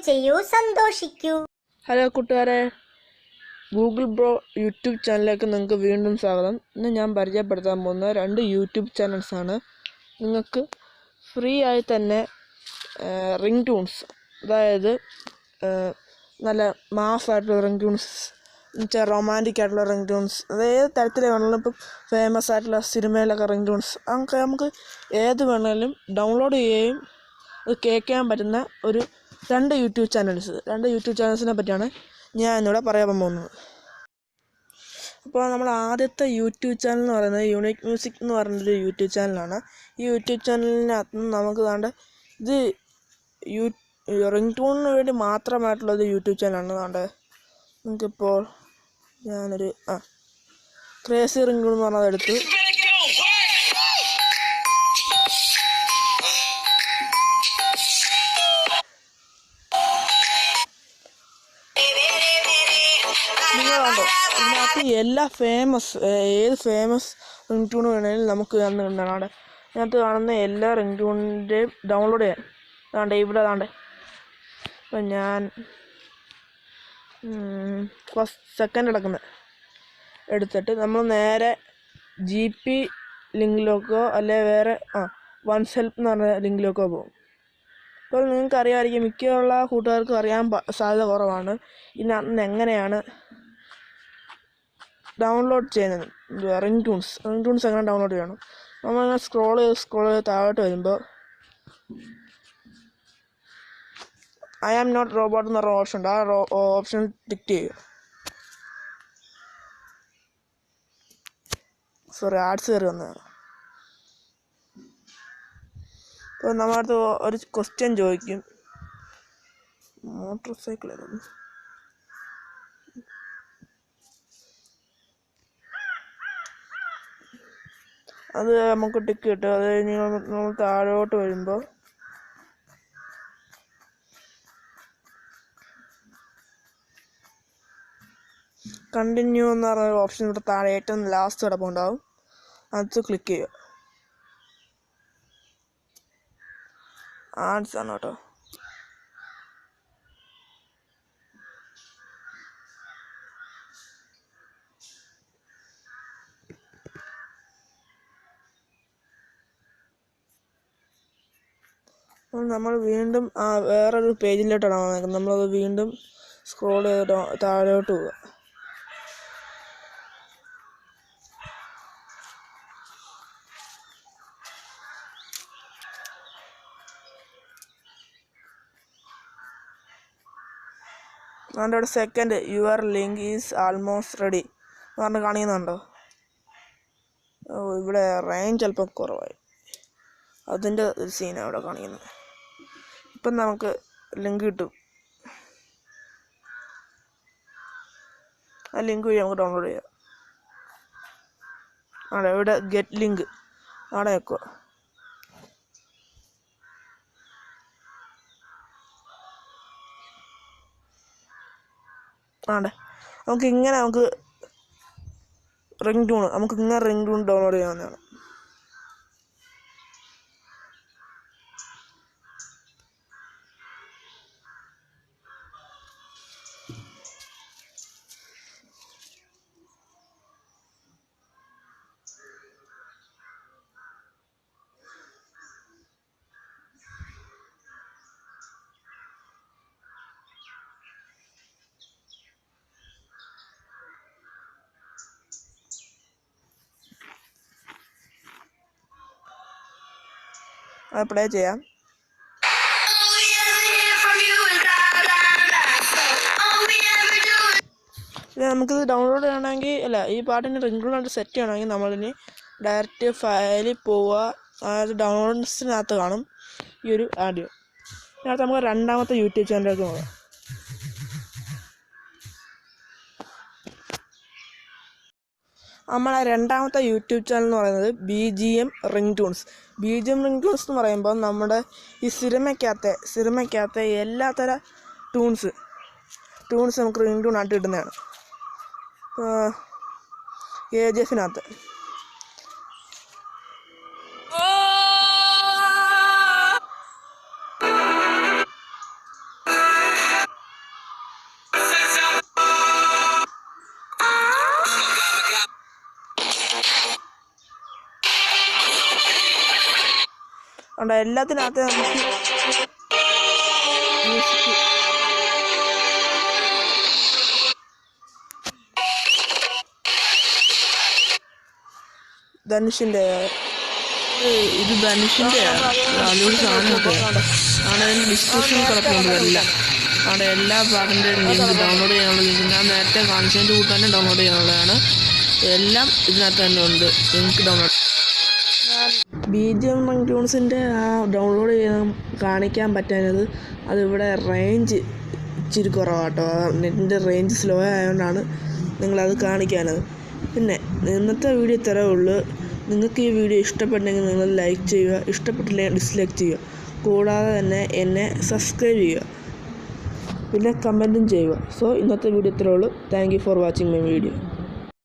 ചെയ്യൂ, സന്തോഷിക്കൂ. ഹലോ കൂട്ടുകാരെ, Google bro YouTube ചാനലിലേക്ക് നിങ്ങൾക്ക് വീണ്ടും സ്വാഗതം. ഇന്ന് ഞാൻ പരിചയപ്പെടുത്താൻ പോകുന്ന 2 യൂട്യൂബ് ചാനൽസാണ്. നിങ്ങൾക്ക് ഫ്രീ ആയി തന്നെ റിംഗ് ട്യൂൺസ്, അതായത് നല്ല മാസായിട്ടുള്ള റിംഗ് ട്യൂൺസ്, എന്നുവെച്ചാൽ റൊമാൻറ്റിക് ആയിട്ടുള്ള റിംഗ് ട്യൂൺസ്, അത് ഏത് തരത്തിൽ വേണമെങ്കിലും, ഇപ്പം ഫേമസ് ആയിട്ടുള്ള സിനിമയിലൊക്കെ റിംഗ് ട്യൂൺസ് നമുക്ക് ഏത് വേണമെങ്കിലും ഡൗൺലോഡ് ചെയ്യുകയും അത് കേൾക്കാൻ പറ്റുന്ന ഒരു 2 യൂട്യൂബ് ചാനൽസിനെ പറ്റിയാണ് ഞാൻ ഇന്നിവിടെ പറയാൻ പോകുന്നത്. അപ്പോൾ നമ്മൾ ആദ്യത്തെ യൂട്യൂബ് ചാനൽ എന്ന് പറയുന്നത് യൂണിക് മ്യൂസിക് എന്ന് പറഞ്ഞൊരു യൂട്യൂബ് ചാനലാണ്. ഈ യൂട്യൂബ് ചാനലിനകത്ത് നമുക്ക് ഇത് റിംഗ് ടൂണിന് വേണ്ടി മാത്രമായിട്ടുള്ളൊരു യൂട്യൂബ് ചാനലാണ്. നമുക്കിപ്പോൾ ഞാനൊരു ക്രേസി റിംഗ് ടൂൺ എന്ന് പറഞ്ഞത് എടുത്തു. നിങ്ങളുണ്ടോ ഇതിനകത്ത് എല്ലാ ഏത് ഫേമസ് റിംഗ് ട്യൂൺ വേണമെങ്കിലും നമുക്ക് കാണാം. ഇതിനകത്ത് കാണുന്ന എല്ലാ റിംഗ് ട്യൂണിൻ്റെയും ഡൗൺലോഡ് ചെയ്യാൻ ഇവിടെ ഇപ്പം ഞാൻ ഫസ്റ്റ് സെക്കൻഡ് എടുത്തിട്ട് നമ്മൾ നേരെ GP ലിങ്കിലേക്കോ അല്ലെ വേറെ വൺസ് ഹെൽപ്പ് എന്ന് പറഞ്ഞ ലിങ്കിലേക്കോ പോകും. അപ്പോൾ നിങ്ങൾക്ക് അറിയാമായിരിക്കും, മിക്കുള്ള കൂട്ടുകാർക്ക് അറിയാൻ സാധ്യത കുറവാണ് ഇതിനകത്ത് എങ്ങനെയാണ് ഡൗൺലോഡ് ചെയ്യുന്നത്. റിംഗ് ട്യൂൺസ് എങ്ങനെ ഡൗൺലോഡ് ചെയ്യണം. നമ്മളിങ്ങനെ സ്ക്രോൾ ചെയ്ത് താഴോട്ട് വരുമ്പോൾ ഐ ആം നോട്ട് റോബോട്ട് എന്ന് പറഞ്ഞ ഓപ്ഷൻ ഉണ്ട്. ആ ഓപ്ഷൻ ടിക്ക് ചെയ്യുക. ആഡ്സ് കയറി വന്നതാണ്. അപ്പോൾ നമ്മുടെ അടുത്ത് ഒരു ക്വസ്റ്റ്യൻ ചോദിക്കും, മോട്ടോർ സൈക്കിൾ ഏതാണ്, അത് നമുക്ക് ടിക്ക് കിട്ടും. അത് കഴിഞ്ഞ് നമ്മൾ താഴോട്ട് വരുമ്പോൾ കണ്ടിന്യൂ എന്ന് പറഞ്ഞ ഓപ്ഷൻ ഇവിടെ താഴെ ഏറ്റവും ലാസ്റ്റ് കിടപ്പുണ്ടാവും. അത് ക്ലിക്ക് ചെയ്യുക. ആഡ്സ് ആണ് കേട്ടോ. നമ്മൾ വീണ്ടും വേറൊരു പേജിലോട്ടാണ് വന്നേക്കുന്നത്. നമ്മളത് വീണ്ടും സ്ക്രോൾ ചെയ്ത് താഴോട്ട് പോവുക. അവിടെ second your link is almost ready എന്ന് പറഞ്ഞ് കാണിക്കുന്നുണ്ടോ? ഇവിടെ റേഞ്ച് അല്പം കുറവായി, അതിൻ്റെ ഒരു സീനാണ് ഇവിടെ കാണിക്കുന്നത്. ഇപ്പം നമുക്ക് ലിങ്ക് കിട്ടും. ആ ലിങ്ക് വഴി നമുക്ക് ഡൗൺലോഡ് ചെയ്യാം. ഇവിടെ ഗെറ്റ് ലിങ്ക് അവിടെ വെക്കുക. നമുക്ക് റിംഗ് ട്യൂൺ ഡൗൺലോഡ് ചെയ്യാവുന്നതാണ്. പ്ലേ ചെയ്യാം. നമുക്കിത് ഡൗൺലോഡ് ചെയ്യണമെങ്കിൽ ഈ പാട്ടിന് റിംഗ് ടൂണായിട്ട് സെറ്റ് ചെയ്യണമെങ്കിൽ നമ്മളിനി ഡയറക്റ്റ് ഫയലിൽ പോവുക. അതായത് ഡൗൺലോഡ്സിനകത്ത് കാണും ഈ ഒരു ആഡിയോ. ഇതിനകത്ത് നമുക്ക് രണ്ടാമത്തെ യൂട്യൂബ് ചാനലിലേക്ക് പോകാം. നമ്മളെ രണ്ടാമത്തെ യൂട്യൂബ് ചാനൽ എന്ന് പറയുന്നത് BGM റിംഗ് ട്യൂൺസ് എന്ന് പറയുമ്പോൾ നമ്മുടെ ഈ സിനിമയ്ക്കകത്തെ എല്ലാത്തര ട്യൂൺസ് നമുക്ക് റിംഗ് ട്യൂൺ ആയിട്ട് കിട്ടുന്നതാണ്. AGFനകത്ത് അതുകൊണ്ട് എല്ലാത്തിനകത്ത് നമുക്ക് മ്യൂസിക് ധനുഷിൻ്റെ ഇത് ധനുഷിൻ്റെ അതിലൂടെ സാധനമൊക്കെ അവിടെ അതിൻ്റെ ഡിസ്ക്രിപ്ഷൻ കിടക്കുന്നുണ്ടല്ല. അവിടെ എല്ലാ പാട്ടിൻ്റെ ലിങ്ക് ഡൗൺലോഡ് ചെയ്യാനുള്ള ലിങ്ക് ഞാൻ നേരത്തെ കാണിച്ചതിൻ്റെ കൂട്ട് തന്നെ ഡൗൺലോഡ് ചെയ്യാനുള്ളതാണ്. എല്ലാം ഇതിനകത്ത് തന്നെ ഉണ്ട്. ലിങ്ക് ഡൗൺലോഡ് BGM ringtonesൻ്റെ ആ ഡൗൺലോഡ് ചെയ്യാൻ കാണിക്കാൻ പറ്റാഞ്ഞത് അതിവിടെ റേഞ്ച് ഇച്ചിരി കുറവാട്ടോ. നെറ്റിൻ്റെ റേഞ്ച് സ്ലോ ആയതുകൊണ്ടാണ് നിങ്ങളത് കാണിക്കാനത്. പിന്നെ ഇന്നത്തെ വീഡിയോ ഇത്രേ ഉള്ളൂ. നിങ്ങൾക്ക് ഈ വീഡിയോ ഇഷ്ടപ്പെട്ടെങ്കിൽ നിങ്ങൾ ലൈക്ക് ചെയ്യുക, ഇഷ്ടപ്പെട്ടില്ലെങ്കിൽ ഡിസ്ലൈക്ക് ചെയ്യുക. കൂടാതെ തന്നെ എന്നെ സബ്സ്ക്രൈബ് ചെയ്യുക, പിന്നെ കമൻറ്റും ചെയ്യുക. സോ ഇന്നത്തെ വീഡിയോ ഇത്രേ ഉള്ളൂ. Thank you for watching my video.